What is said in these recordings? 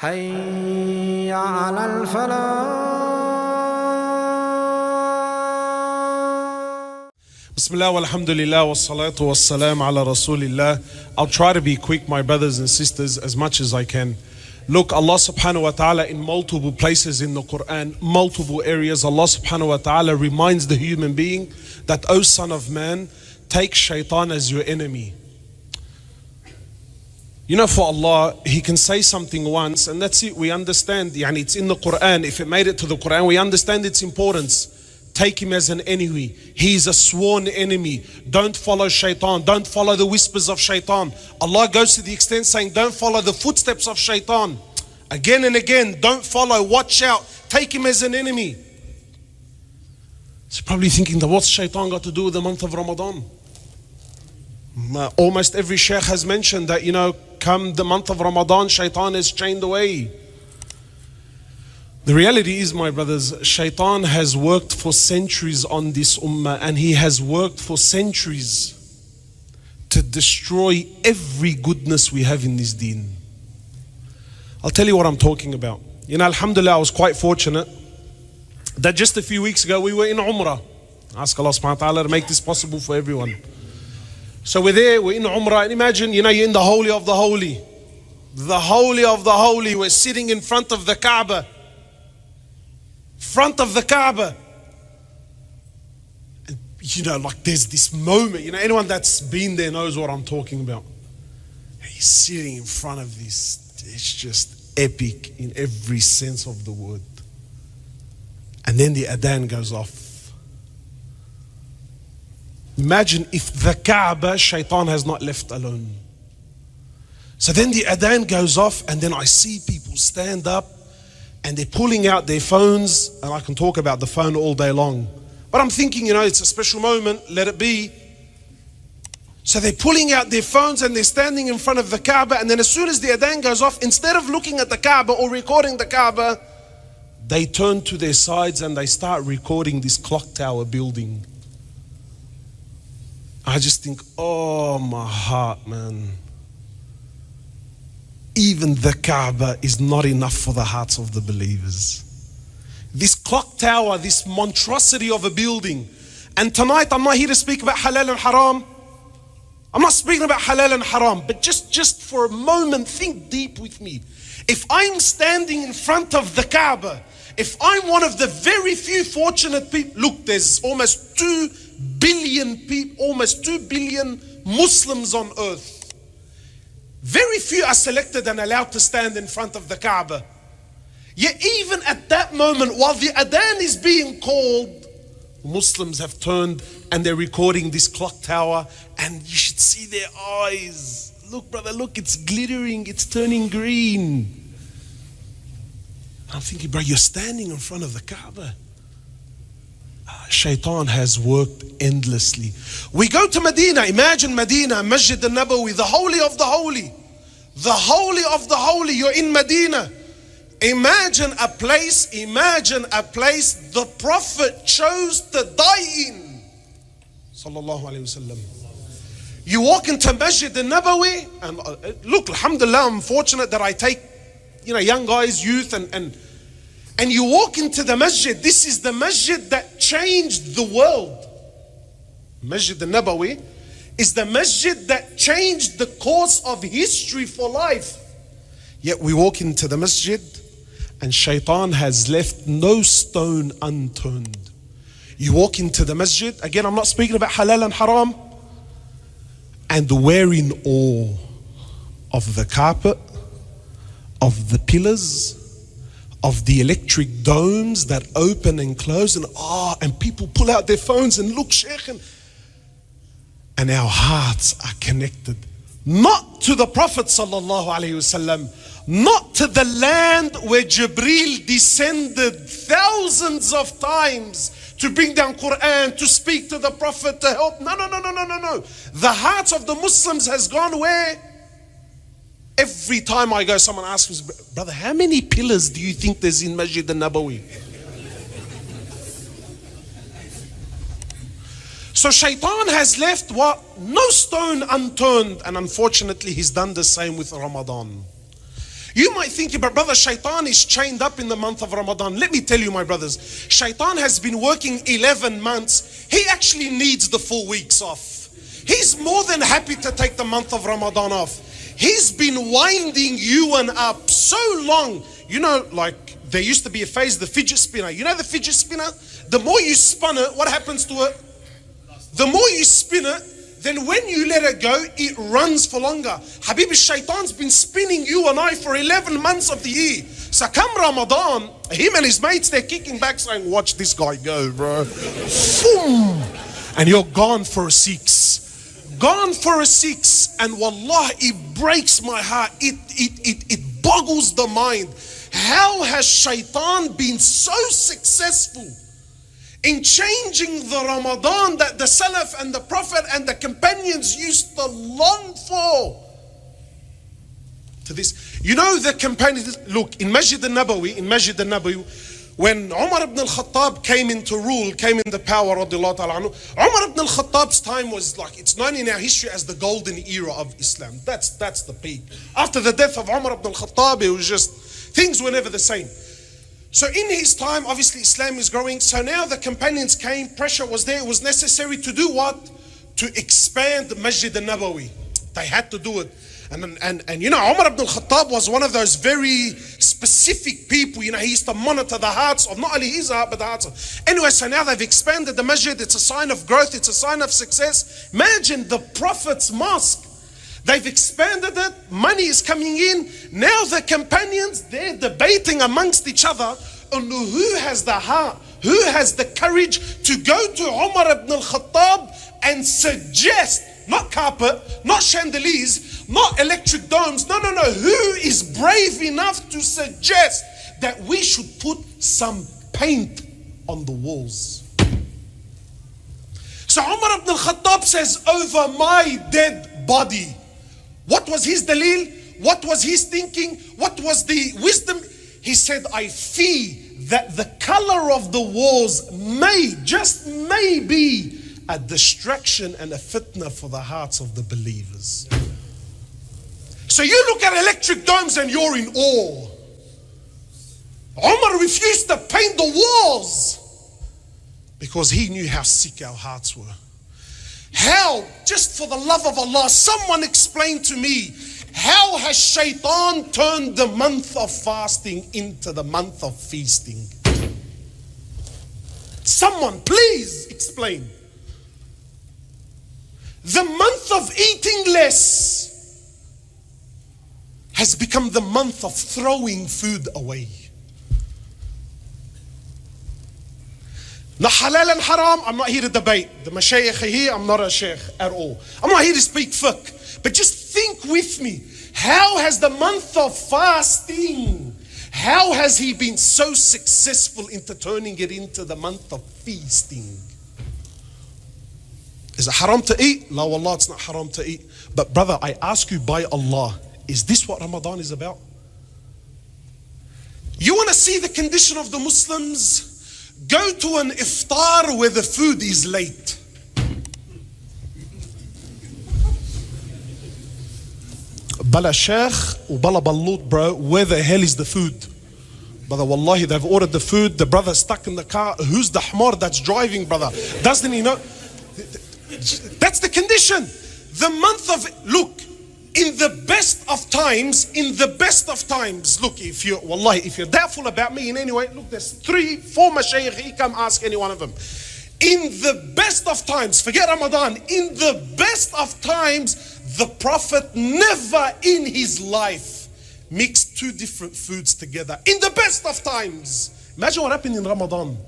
حي على الفلاح. Bismillah walhamdulillah wassalatu wassalam ala rasulillah. I'll try to be quick, my brothers and sisters, as much as I can. Look, Allah subhanahu wa ta'ala in multiple places in the Quran, multiple areas, Allah subhanahu wa ta'ala reminds the human being that, O son of man, take shaitan as your enemy. You know, for Allah, He can say something once and that's it, we understand. Yani it's in the Quran. If it made it to the Quran, we understand its importance. Take him as an enemy. He is a sworn enemy. Don't follow shaitan. Don't follow the whispers of shaitan. Allah goes to the extent saying, don't follow the footsteps of shaitan. Again and again, don't follow, watch out. Take him as an enemy. So you're probably thinking, that what's shaitan got to do with the month of Ramadan? Almost every sheikh has mentioned that, you know, come the month of Ramadan, shaitan is chained away. The reality is, my brothers, shaitan has worked for centuries on this ummah, and he has worked for centuries to destroy every goodness we have in this deen. I'll tell you what I'm talking about. You know, alhamdulillah, I was quite fortunate that just a few weeks ago we were in Umrah. Ask Allah subhanahu wa ta'ala to make this possible for everyone. So we're there, we're in Umrah, and imagine, you know, you're in the Holy of the Holy. The Holy of the Holy, we're sitting in front of the Kaaba. Front of the Kaaba. And, you know, like there's this moment, you know, anyone that's been there knows what I'm talking about. He's sitting in front of this, it's just epic in every sense of the word. And then the adhan goes off. Imagine if the Kaaba, shaitan has not left alone. So then the adhan goes off, and then I see people stand up and they're pulling out their phones, and I can talk about the phone all day long. But I'm thinking, you know, it's a special moment, let it be. So they're pulling out their phones and they're standing in front of the Kaaba, and then as soon as the adhan goes off, instead of looking at the Kaaba or recording the Kaaba, they turn to their sides and they start recording this clock tower building. I just think, oh my heart, man. Even the Kaaba is not enough for the hearts of the believers. This clock tower, this monstrosity of a building. And tonight I'm not here to speak about halal and haram. I'm not speaking about halal and haram, but just for a moment, think deep with me. If I'm standing in front of the Kaaba, if I'm one of the very few fortunate people, look, there's almost 2 billion people, almost 2 billion Muslims on earth. Very few are selected and allowed to stand in front of the Kaaba. Yet even at that moment, while the adhan is being called, Muslims have turned and they're recording this clock tower, and you should see their eyes. Look, brother, look, it's glittering, it's turning green. I'm thinking, bro, you're standing in front of the Kaaba. Shaitan has worked endlessly. We go to Medina. Imagine Medina, Masjid al-Nabawi, the holy of the holy. The holy of the holy. You're in Medina. Imagine a place the Prophet chose to die in. Sallallahu alayhi wasallam. You walk into Masjid al-Nabawi, and look, alhamdulillah, I'm fortunate that I take, you know, young guys, youth, and you walk into the masjid. This is the masjid that changed the world. Masjid al-Nabawi is the masjid that changed the course of history for life. Yet we walk into the masjid and shaitan has left no stone unturned. You walk into the masjid, again, I'm not speaking about halal and haram, and we're in awe of the carpet, of the pillars, of the electric domes that open and close, and people pull out their phones and look, Sheikh, and our hearts are connected, not to the Prophet sallallahu alaihi wasallam, not to the land where Jibreel descended thousands of times to bring down Quran, to speak to the Prophet, to help. No. The hearts of the Muslims has gone where? Every time I go, someone asks me, brother, how many pillars do you think there's in Masjid al-Nabawi? So shaitan has left what? No stone unturned. And unfortunately, he's done the same with Ramadan. You might think, but brother, Shaitaan is chained up in the month of Ramadan. Let me tell you, my brothers, Shaitaan has been working 11 months. He actually needs the 4 weeks off. He's more than happy to take the month of Ramadan off. He's been winding you and up so long. You know, like there used to be a phase, the fidget spinner. You know the fidget spinner? The more you spin it, what happens to it? The more you spin it, then when you let it go, it runs for longer. Habibi, Shaitaan's been spinning you and I for 11 months of the year. So come Ramadan, him and his mates, they're kicking back saying, watch this guy go, bro. And you're gone for a 6. Gone for a 6. And wallah, it breaks my heart. It boggles the mind. How has Shaitaan been so successful in changing the Ramadan that the Salaf and the Prophet and the companions used to long for? To this, you know, the companions, look, in Masjid al-Nabawi, when Umar ibn al-Khattab came into rule, came into power, radiallahu ta'ala anhu, Umar ibn al-Khattab's time was like, it's known in our history as the golden era of Islam. That's the peak. After the death of Umar ibn al-Khattab, it was just, things were never the same. So in his time, obviously Islam is growing. So now the companions came, pressure was there. It was necessary to do what? To expand the Masjid al-Nabawi. They had to do it. And you know, Umar ibn al-Khattab was one of those very specific people. You know, he used to monitor the hearts of not only his heart, but the hearts of. Anyway, so now they've expanded the masjid. It's a sign of growth. It's a sign of success. Imagine the Prophet's mosque. They've expanded it. Money is coming in. Now the companions, they're debating amongst each other on who has the heart, who has the courage to go to Umar ibn al-Khattab and suggest, not carpet, not chandeliers, not electric domes. No. Who is brave enough to suggest that we should put some paint on the walls? So Umar ibn al-Khattab says, over my dead body. What was his dalil? What was his thinking? What was the wisdom? He said, I fear that the color of the walls may, just may be a distraction and a fitna for the hearts of the believers. So you look at electric domes and you're in awe. Umar refused to paint the walls because he knew how sick our hearts were. How, just for the love of Allah, someone explain to me, how has Shaitaan turned the month of fasting into the month of feasting? Someone, please explain. The month of eating less has become the month of throwing food away. Now halal and haram, I'm not here to debate. The mashayikh are here, I'm not a sheikh at all. I'm not here to speak fiqh. But just think with me, how has the month of fasting, how has he been so successful into turning it into the month of feasting? Is it haram to eat? La wallah, it's not haram to eat. But brother, I ask you by Allah, is this what Ramadan is about? You want to see the condition of the Muslims? Go to an iftar where the food is late. Bala Sheikh or Bala Ballut, bro, where the hell is the food? Brother, wallahi, they've ordered the food, the brother's stuck in the car. Who's the hamar that's driving, brother? Doesn't he know? That's the condition. The month of, look, in the best of times, look, if you're doubtful about me in any way, look, there's 3-4 mashayikh, come ask any one of them. In the best of times, forget Ramadan, in the best of times, the Prophet never in his life mixed 2 different foods together. In the best of times. Imagine what happened in Ramadan.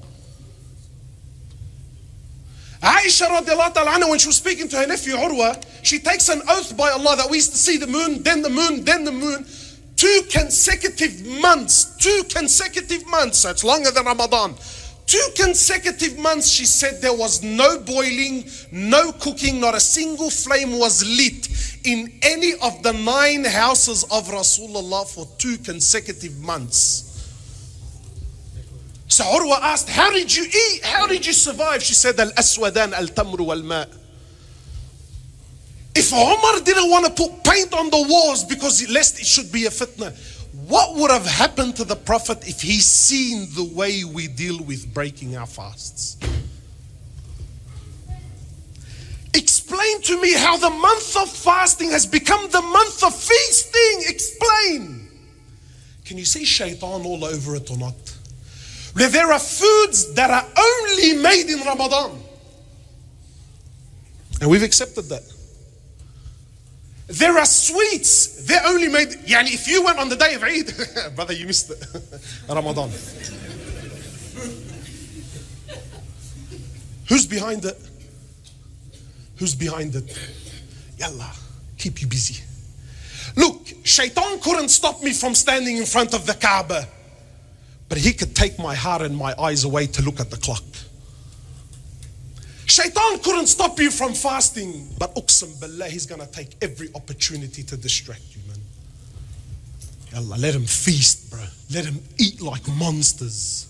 Aisha radiallahu ta'ala anha, when she was speaking to her nephew Urwa, she takes an oath by Allah that we used to see the moon, then the moon, then the moon. 2 consecutive months, so it's longer than Ramadan. 2 consecutive months, she said there was no boiling, no cooking, not a single flame was lit in any of the 9 houses of Rasulullah for 2 consecutive months. So Urwa asked, how did you eat? How did you survive? She said, al-aswadan al-tamru wal-ma'. If Umar didn't want to put paint on the walls because lest it should be a fitna, What would have happened to the Prophet if he's seen the way we deal with breaking our fasts? Explain to me how the month of fasting has become the month of feasting. Explain. Can you see Shaitaan all over it or not? There are foods that are only made in Ramadan. And we've accepted that. There are sweets, they're only made, yani if you went on the day of Eid, brother, you missed it. Ramadan. Who's behind it? Who's behind it? Yalla, keep you busy. Look, Shaitaan couldn't stop me from standing in front of the Kaaba, but he could take my heart and my eyes away to look at the clock. Shaitaan couldn't stop you from fasting, but uqsam billah, he's going to take every opportunity to distract you, man. Yalla, let him feast, bro. Let him eat like monsters.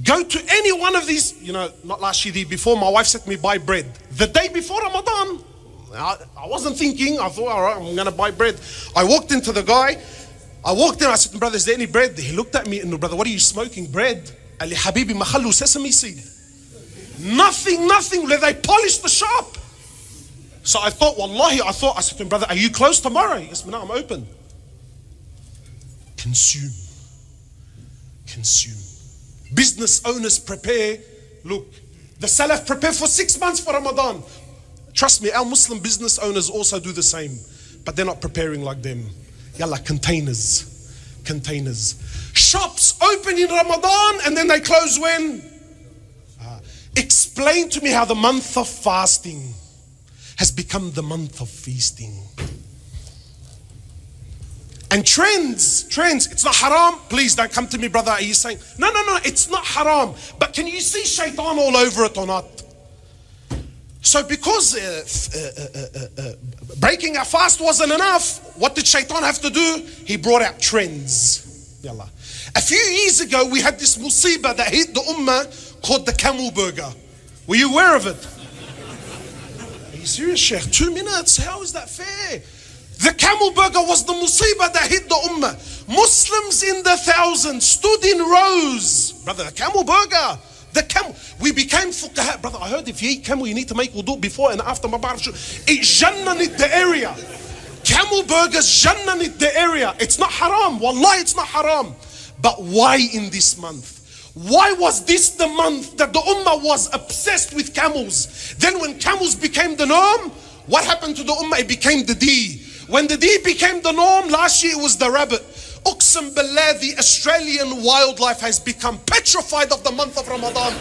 Go to any one of these, not last year, before my wife said to me, buy bread. The day before Ramadan, I wasn't thinking, I thought, all right, I'm going to buy bread. I walked into the guy, I said, brother, is there any bread? He looked at me and, brother, what are you smoking? Bread? Ali Habibi, makhallu sesame seed. Nothing, they polished the shop. So I thought, wallahi, I said to him, brother, are you closed tomorrow? He goes, no, I'm open. Consume. Business owners prepare. Look, the Salaf prepare for 6 months for Ramadan. Trust me, our Muslim business owners also do the same, but they're not preparing like them. Yalla, containers. Shops open in Ramadan and then they close when? Explain to me how the month of fasting has become the month of feasting. And trends, it's not haram. Please don't come to me, brother. Are you saying, no, it's not haram. But can you see Shaitaan all over it or not? So because breaking our fast wasn't enough, what did Shaitaan have to do? He brought out trends. Yalla. A few years ago, we had this musibah that hit the ummah called the camel burger. Were you aware of it? Are you serious, Sheikh? 2 minutes? How is that fair? The camel burger was the musibah that hit the ummah. Muslims in the thousands stood in rows. Brother, the camel burger. We became fuqaha. Brother, I heard if you eat camel, you need to make wudu before and after. It jannanit the area. Camel burgers jannanit the area. It's not haram. Wallahi, it's not haram. But why in this month? Why was this the month that the ummah was obsessed with camels? Then when camels became the norm, what happened to the ummah? It became the D. When the D became the norm, last year it was the rabbit. Uqsam billah, the Australian wildlife has become petrified of the month of Ramadan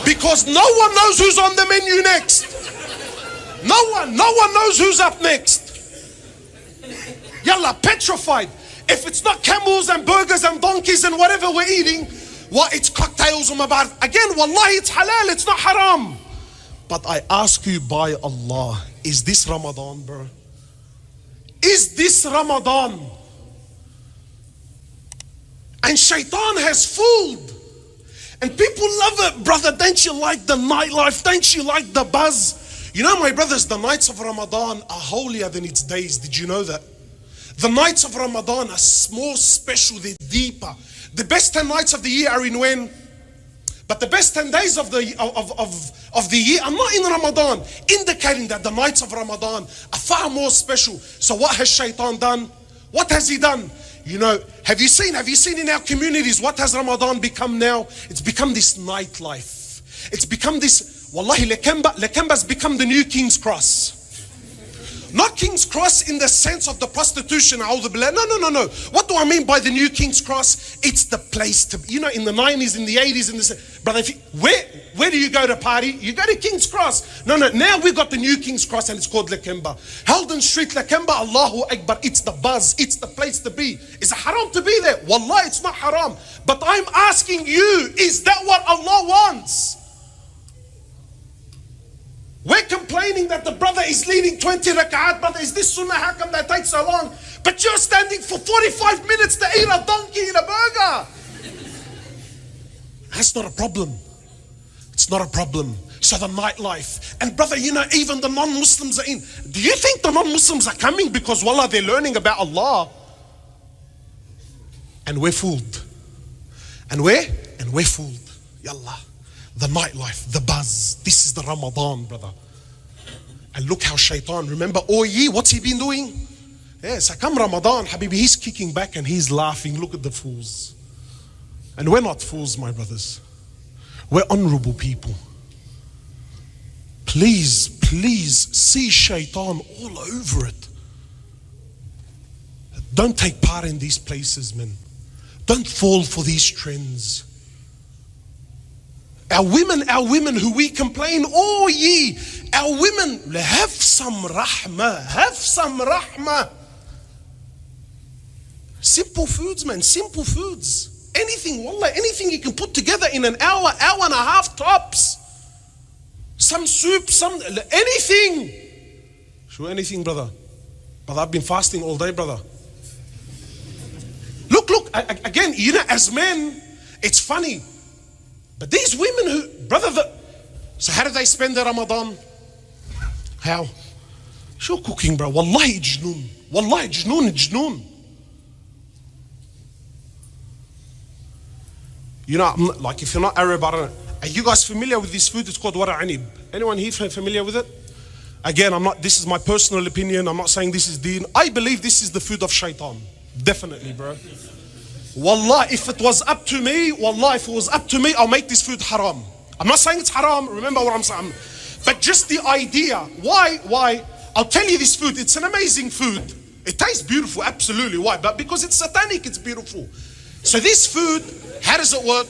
because no one knows who's on the menu next. No one knows who's up next. Yalla, petrified. If it's not camels and burgers and donkeys and whatever we're eating, it's cocktails or mabar. Again, wallahi, it's halal, it's not haram. But I ask you by Allah, is this Ramadan, bro? Is this Ramadan? And Shaitaan has fooled. And people love it. Brother, don't you like the nightlife? Don't you like the buzz? You know, my brothers, the nights of Ramadan are holier than its days. Did you know that? The nights of Ramadan are more special, they're deeper. The best 10 nights of the year are in when? But the best 10 days of the year are not in Ramadan, indicating that the nights of Ramadan are far more special. So what has Shaitaan done? What has he done? You know, have you seen in our communities, what has Ramadan become now? It's become this nightlife. It's become this, wallahi, Lekemba's become the new King's Cross. Not King's Cross in the sense of the prostitution, a'udhu billah. No. What do I mean by the new King's Cross? It's the place to be. You know, in the 90s, in the 80s, brother, where do you go to party? You go to King's Cross. No, now we've got the new King's Cross and it's called Lekemba. Halden Street, Lekemba, Allahu Akbar. It's the buzz, it's the place to be. Is it haram to be there? Wallah, it's not haram. But I'm asking you, is that what Allah wants? We're complaining that the brother is leading 20 rak'at. Brother, is this sunnah? How come that takes so long? But you're standing for 45 minutes to eat a donkey in a burger. That's not a problem. It's not a problem. So the nightlife. And brother, you know, even the non-Muslims are in. Do you think the non-Muslims are coming because, wallah, they're learning about Allah? And we're fooled. And we're fooled. Yallah. The nightlife, the buzz. This is the Ramadan, brother. And look how Shaitaan, remember, oh ye, what's he been doing? Yes, I come Ramadan, Habibi, he's kicking back and he's laughing. Look at the fools. And we're not fools, my brothers. We're honorable people. Please, please see Shaitaan all over it. Don't take part in these places, men. Don't fall for these trends. Our women who we complain, oh ye, our women, have some rahmah, have some rahmah. Simple foods, man, simple foods. Anything, wallah, anything you can put together in an hour, hour and a half tops. Some soup, anything. Sure, anything, brother. Brother, I've been fasting all day, brother. Look, again, you know, as men, it's funny. But these women who, brother, so how do they spend their Ramadan? How? Sure, cooking, bro. Wallahi jnoon. Wallahi jnoon. You know, like if you're not Arab, I don't know. Are you guys familiar with this food? It's called wara anib. Anyone here familiar with it? Again, this is my personal opinion. I'm not saying this is deen. I believe this is the food of Shaitaan. Definitely, bro. Wallah, if it was up to me, I'll make this food haram. I'm not saying it's haram, remember what I'm saying. But just the idea, why? I'll tell you this food, it's an amazing food. It tastes beautiful, absolutely. Why? But because it's satanic, it's beautiful. So this food, how does it work?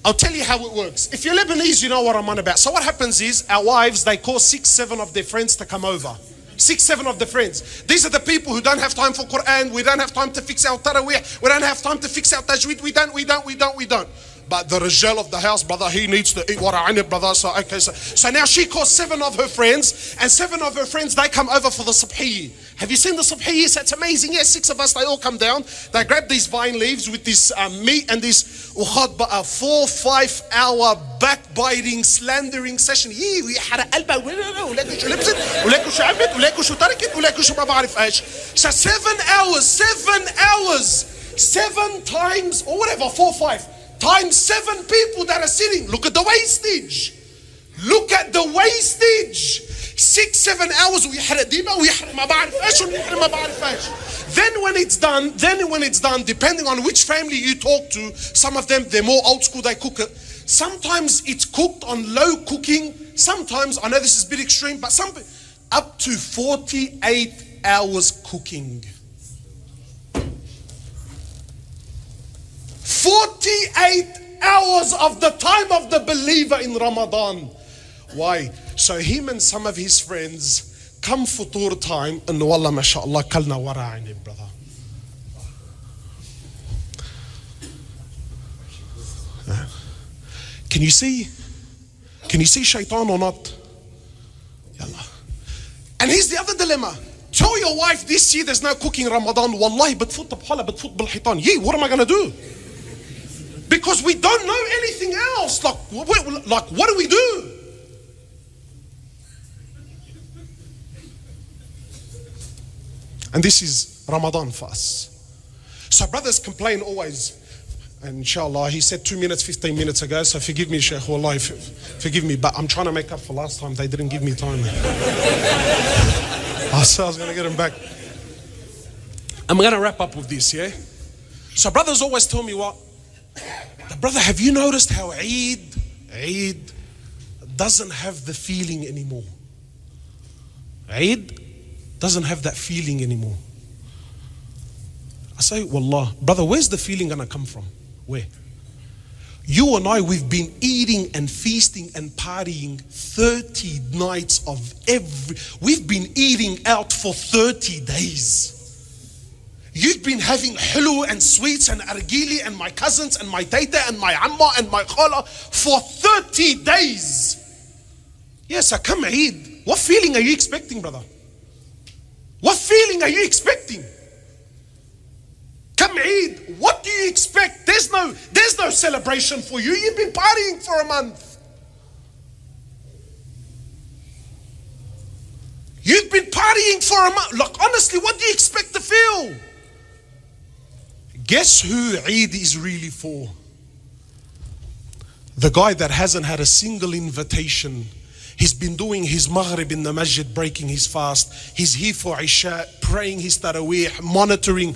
I'll tell you how it works. If you're Lebanese, you know what I'm on about. So what happens is, our wives, they call 6, 7 of their friends to come over. 6, 7 of the friends. These are the people who don't have time for Quran. We don't have time to fix our Taraweeh. We don't have time to fix our Tajweed. We don't. But the Rijal of the house, brother, he needs to eat wara anib, brother. So, okay, so now she calls 7 of her friends, and 7 of her friends, they come over for the subhi. Have you seen the subhi? It's amazing. Yes, 6 of us, they all come down. They grab these vine leaves with this meat and this 4-5 hour backbiting, slandering session. So 7 hours, 7 times, or whatever, 4, 5. Times 7 people that are sitting. Look at the wastage. 6, 7 hours. Then when it's done, depending on which family you talk to, some of them, they're more old school, they cook it. Sometimes it's cooked on low cooking. Sometimes, I know this is a bit extreme, but up to 48 hours cooking. 48 hours of the time of the believer in Ramadan. Why? So him and some of his friends come futur time and wallah mashallah kalna wara anib, brother. Can you see Shaitaan or not? Yallah. And here's the other dilemma. Tell your wife this year there's no cooking in Ramadan. Wallahi, بتفوت بحالة بتفوت بالحيطان. Yee, what am I going to do? Because we don't know anything else. Like what do we do? And this is Ramadan for us. So brothers complain always. And inshallah, he said 2 minutes, 15 minutes ago. So forgive me, Shaykh. Wallahi, forgive me. But I'm trying to make up for last time. They didn't give me time. I said I was going to get him back. I'm going to wrap up with this, yeah? So brothers always tell me what? Brother, have you noticed how Eid doesn't have the feeling anymore? Eid doesn't have that feeling anymore. I say, Wallah, brother, where's the feeling gonna come from? Where? You and I, we've been eating and feasting and partying 30 nights we've been eating out for 30 days. You've been having hulu and sweets and argili and my cousins and my tata and my amma and my khala for 30 days. Yes, I come Eid. What feeling are you expecting, brother? What feeling are you expecting? Come Eid, what do you expect? There's no celebration for you. You've been partying for a month. You've been partying for a month. Look, honestly, what do you expect to feel? Guess who Eid is really for? The guy that hasn't had a single invitation. He's been doing his Maghrib in the masjid, breaking his fast. He's here for Isha, praying his Taraweeh, monitoring,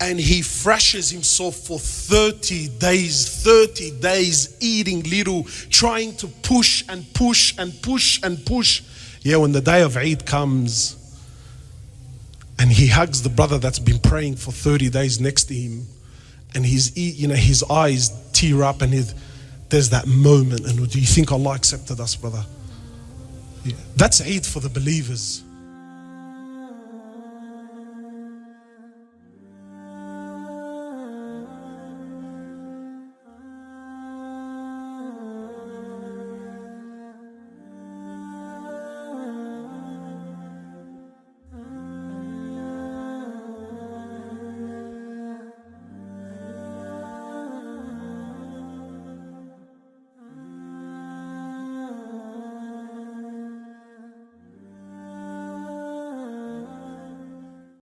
and he freshes himself for 30 days, eating little, trying to push and push and push and push. Yeah, when the day of Eid comes, and he hugs the brother that's been praying for 30 days next to him, and his eyes tear up, and there's that moment. And do you think Allah accepted us, brother? Yeah. That's Eid for the believers.